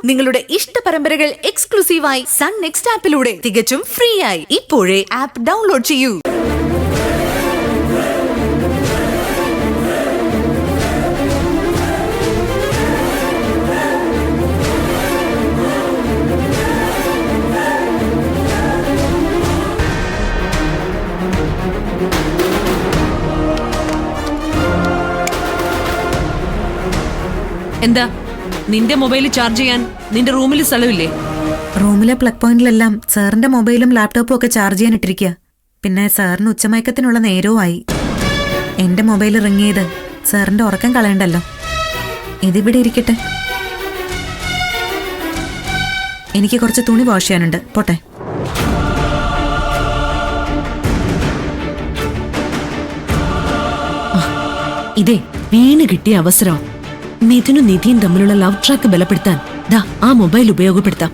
നിങ്ങളുടെ ഇഷ്ട പരമ്പരകൾ എക്സ്ക്ലൂസീവായി സൺ നെക്സ്റ്റ് ആപ്പിലൂടെ തികച്ചും ഫ്രീ ആയി ഇപ്പോഴേ ആപ്പ് ഡൗൺലോഡ് ചെയ്യൂ. എന്താ നിന്റെ മൊബൈൽ ചാർജ് ചെയ്യാൻ നിന്റെ റൂമിൽ സ്ഥലമില്ലേ? റൂമിലെ പ്ലഗ് പോയിന്റിലെല്ലാം സാറിന്റെ മൊബൈലും ലാപ്ടോപ്പും ഒക്കെ ചാർജ് ചെയ്യാൻ ഇട്ടിരിക്കുക. പിന്നെ സാറിന് ഉച്ചമയക്കത്തിനുള്ള നേരവും ആയി. എന്റെ മൊബൈൽ റിങ് ചെയ്ത് സാറിന്റെ ഉറക്കം കളയണ്ടല്ലോ. ഇതിവിടെ ഇരിക്കട്ടെ. എനിക്ക് കുറച്ച് തുണി വാഷ് ചെയ്യാനുണ്ട്, പോട്ടെ. ഇതേ വീണ് കിട്ടിയ അവസരം. മിഥുനും നിധിയും തമ്മിലുള്ള ലവ് ട്രാക്ക് ബലപ്പെടുത്താൻ ദാ ആ മൊബൈൽ ഉപയോഗപ്പെടുത്താം.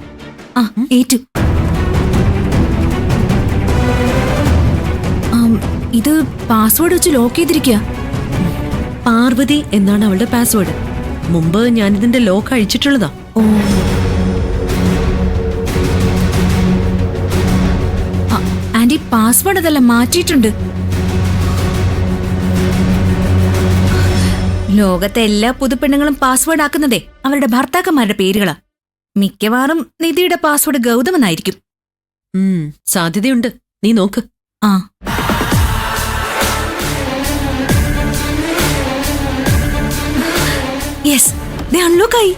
ഏറ്റു. ഇത് പാസ്വേഡ് വെച്ച് ലോക്ക് ചെയ്തിരിക്കുക. പാർവതി എന്നാണ് അവളുടെ പാസ്വേഡ്. മുമ്പ് ഞാനിതിന്റെ ലോക്ക് അഴിച്ചിട്ടുള്ളതാ. ആന്റി, പാസ്വേഡ് അതല്ല, മാറ്റിയിട്ടുണ്ട്. ലോകത്തെ എല്ലാ പുതുപ്പെണ്ണുങ്ങളും പാസ്വേഡ് ആക്കുന്നതേ അവരുടെ ഭർത്താക്കന്മാരുടെ പേരുകളാ. മിക്കവാറും നിധിയുടെ പാസ്വേഡ് ഗൗതമെന്നായിരിക്കും. സാധ്യതയുണ്ട്, നീ നോക്ക്. യെസ്, ദേ അൺലോക്ക് ആയി.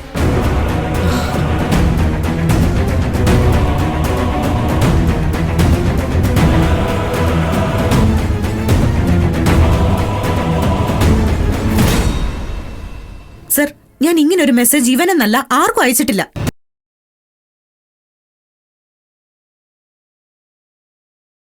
സർ, ഞാൻ ഇങ്ങനൊരു മെസ്സേജ് ഇവനെന്നല്ല ആർക്കും അയച്ചിട്ടില്ല.